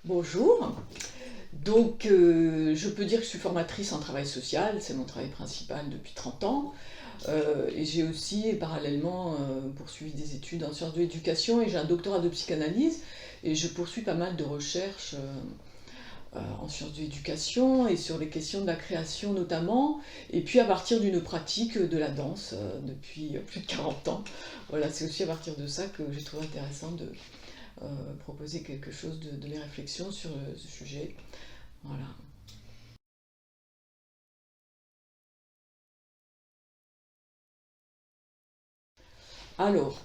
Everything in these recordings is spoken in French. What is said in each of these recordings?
Bonjour. Donc, je peux dire que je suis formatrice en travail social, c'est mon travail principal depuis 30 ans. Et j'ai aussi, parallèlement, poursuivi des études en sciences de l'éducation et j'ai un doctorat de psychanalyse. Et je poursuis pas mal de recherches en sciences de l'éducation et sur les questions de la création notamment. Et puis à partir d'une pratique de la danse depuis plus de 40 ans. Voilà, c'est aussi à partir de ça que j'ai trouvé intéressant de proposer quelque chose de mes réflexions sur ce sujet. Voilà. Alors,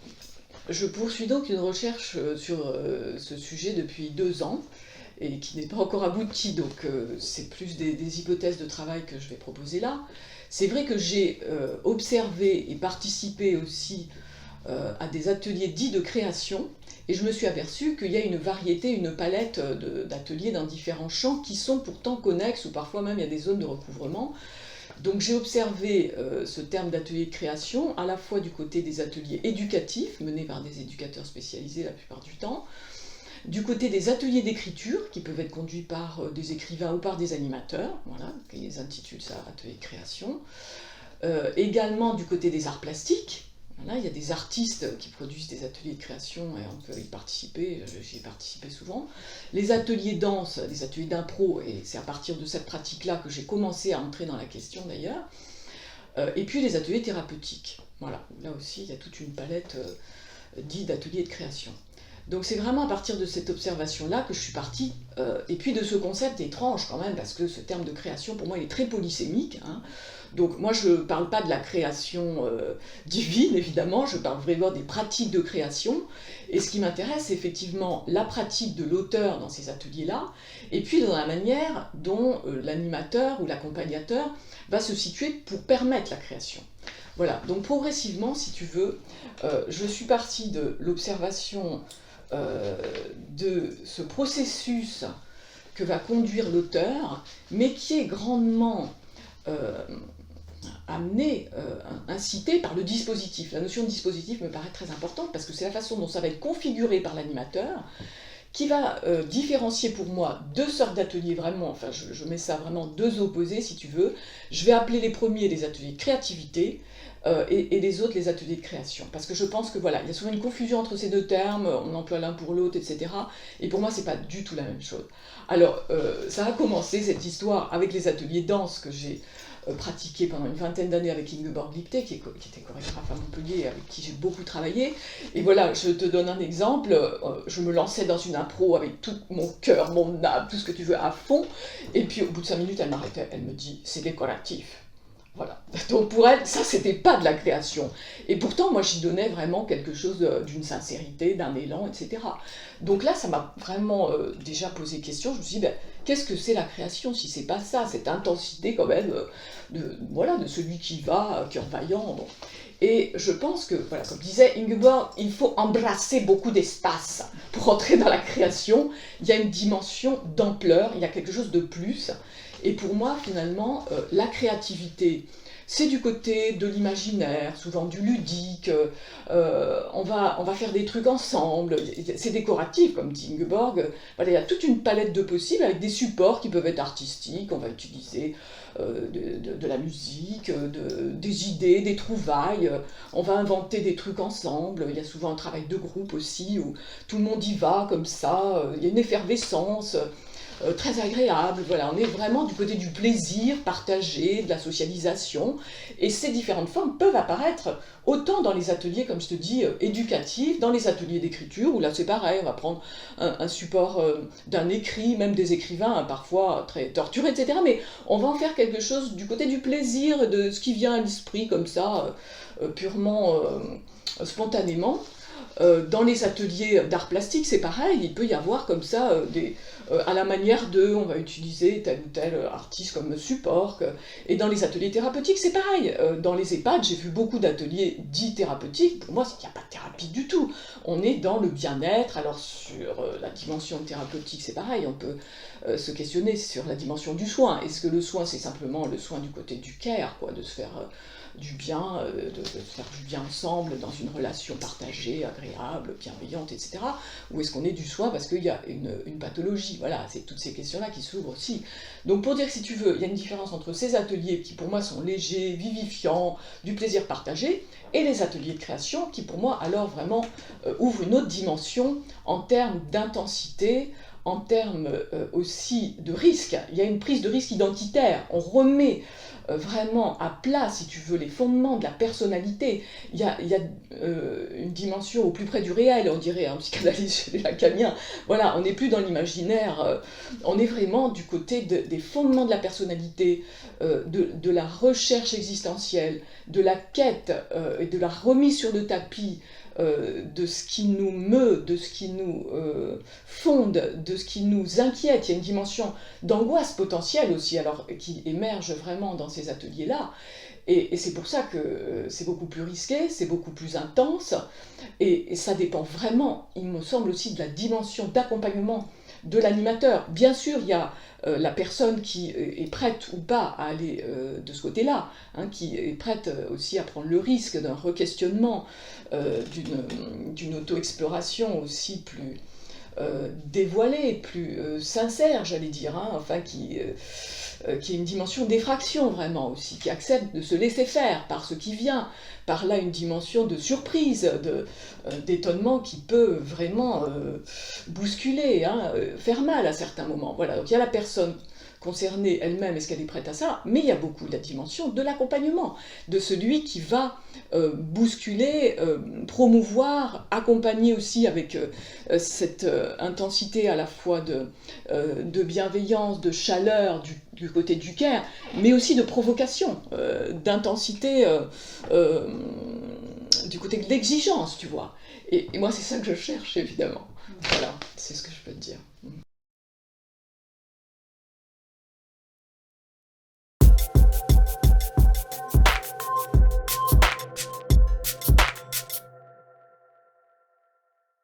je poursuis donc une recherche sur ce sujet depuis 2 ans et qui n'est pas encore aboutie, donc c'est plus des hypothèses de travail que je vais proposer là. C'est vrai que j'ai observé et participé aussi à des ateliers dits de création, et je me suis aperçue qu'il y a une variété, une palette d'ateliers dans différents champs qui sont pourtant connexes, ou parfois même il y a des zones de recouvrement. Donc j'ai observé ce terme d'atelier de création à la fois du côté des ateliers éducatifs, menés par des éducateurs spécialisés la plupart du temps, du côté des ateliers d'écriture, qui peuvent être conduits par des écrivains ou par des animateurs, voilà, qui intitulent ça atelier de création, également du côté des arts plastiques. Là, il y a des artistes qui produisent des ateliers de création et on peut y participer, j'y ai participé souvent. Les ateliers danse, les ateliers d'impro, et c'est à partir de cette pratique-là que j'ai commencé à entrer dans la question d'ailleurs. Et puis les ateliers thérapeutiques. Voilà, là aussi il y a toute une palette dite d'ateliers de création. Donc c'est vraiment à partir de cette observation-là que je suis partie, et puis de ce concept étrange quand même, parce que ce terme de création, pour moi, il est très polysémique, hein. Donc moi, je ne parle pas de la création divine, évidemment, je parle vraiment des pratiques de création, et ce qui m'intéresse, c'est effectivement la pratique de l'auteur dans ces ateliers-là, et puis dans la manière dont l'animateur ou l'accompagnateur va se situer pour permettre la création. Voilà, donc progressivement, si tu veux, je suis partie de l'observation de ce processus que va conduire l'auteur, mais qui est grandement amené, incité par le dispositif. La notion de dispositif me paraît très importante parce que c'est la façon dont ça va être configuré par l'animateur qui va différencier pour moi deux sortes d'ateliers vraiment, enfin je mets ça vraiment deux opposés si tu veux. Je vais appeler les premiers les ateliers de créativité, et les autres les ateliers de création. Parce que je pense que voilà, il y a souvent une confusion entre ces deux termes, on emploie l'un pour l'autre, etc. Et pour moi, c'est pas du tout la même chose. Alors, ça a commencé cette histoire avec les ateliers danse que j'ai pratiqué pendant une vingtaine d'années avec Ingeborg Lipté, qui était chorégraphe à Montpellier, avec qui j'ai beaucoup travaillé. Et voilà, je te donne un exemple, je me lançais dans une impro avec tout mon cœur, mon âme, tout ce que tu veux à fond, et puis au bout de 5 minutes, elle m'arrêtait, elle me dit « c'est décoratif ». Voilà. Donc pour elle, ça, c'était pas de la création. Et pourtant, moi, j'y donnais vraiment quelque chose d'une sincérité, d'un élan, etc. Donc là, ça m'a vraiment déjà posé question. Je me suis dit, ben, qu'est-ce que c'est la création si c'est pas ça, cette intensité quand même voilà, de celui qui va, cœur vaillant. Bon. Et je pense que, voilà, comme disait Ingeborg, il faut embrasser beaucoup d'espace pour entrer dans la création. Il y a une dimension d'ampleur, il y a quelque chose de plus. Et pour moi, finalement, la créativité, c'est du côté de l'imaginaire, souvent du ludique, on va faire des trucs ensemble, c'est décoratif, comme dit Ingeborg. Voilà, il y a toute une palette de possibles avec des supports qui peuvent être artistiques, on va utiliser de la musique, des idées, des trouvailles, on va inventer des trucs ensemble, il y a souvent un travail de groupe aussi, où tout le monde y va comme ça, il y a une effervescence, très agréable, voilà, on est vraiment du côté du plaisir partagé, de la socialisation, et ces différentes formes peuvent apparaître autant dans les ateliers, comme je te dis, éducatifs, dans les ateliers d'écriture, où là c'est pareil, on va prendre un support d'un écrit, même des écrivains, hein, parfois très torturés, etc., mais on va en faire quelque chose du côté du plaisir, de ce qui vient à l'esprit comme ça, purement spontanément. Dans les ateliers d'art plastique, c'est pareil, il peut y avoir comme ça, à la manière de, on va utiliser tel ou tel artiste comme support, et dans les ateliers thérapeutiques, c'est pareil. Dans les EHPAD, j'ai vu beaucoup d'ateliers dits thérapeutiques, pour moi, il n'y a pas de thérapie du tout. On est dans le bien-être, alors sur la dimension thérapeutique, c'est pareil, on peut se questionner sur la dimension du soin. Est-ce que le soin, c'est simplement le soin du côté du care, quoi, de se faire du bien, de faire du bien ensemble dans une relation partagée, agréable, bienveillante, etc. Ou est-ce qu'on est du soin parce qu'il y a une pathologie? voilà, c'est toutes ces questions-là qui s'ouvrent aussi. Donc pour dire que si tu veux, il y a une différence entre ces ateliers qui pour moi sont légers, vivifiants, du plaisir partagé, et les ateliers de création qui pour moi alors vraiment ouvrent une autre dimension en termes d'intensité, en termes aussi de risque. Il y a une prise de risque identitaire, on remet vraiment à plat, si tu veux, les fondements de la personnalité. Il y a une dimension au plus près du réel, on dirait, un psychanalyse chez les Lacaniens. Voilà, on n'est plus dans l'imaginaire, on est vraiment du côté des fondements de la personnalité, de la recherche existentielle, de la quête et de la remise sur le tapis de ce qui nous meut, de ce qui nous fonde, de ce qui nous inquiète. Il y a une dimension d'angoisse potentielle aussi, alors qui émerge vraiment dans ces ateliers-là. Et c'est pour ça que c'est beaucoup plus risqué, c'est beaucoup plus intense, et ça dépend vraiment, il me semble aussi, de la dimension d'accompagnement de l'animateur. Bien sûr, il y a la personne qui est prête ou pas à aller de ce côté-là, hein, qui est prête aussi à prendre le risque d'un requestionnement, d'une auto-exploration aussi plus dévoilée, plus sincère, j'allais dire, hein, enfin qui a une dimension d'effraction vraiment aussi, qui accepte de se laisser faire par ce qui vient, par là une dimension de surprise, d'étonnement qui peut vraiment bousculer, hein, faire mal à certains moments. Voilà, donc il y a la personne concernée elle-même, est-ce qu'elle est prête à ça? Mais il y a beaucoup la dimension de l'accompagnement, de celui qui va bousculer, promouvoir, accompagner aussi avec cette intensité à la fois de bienveillance, de chaleur du côté du care, mais aussi de provocation, d'intensité du côté de l'exigence, tu vois. Et moi, c'est ça que je cherche, évidemment. Voilà, c'est ce que je peux te dire.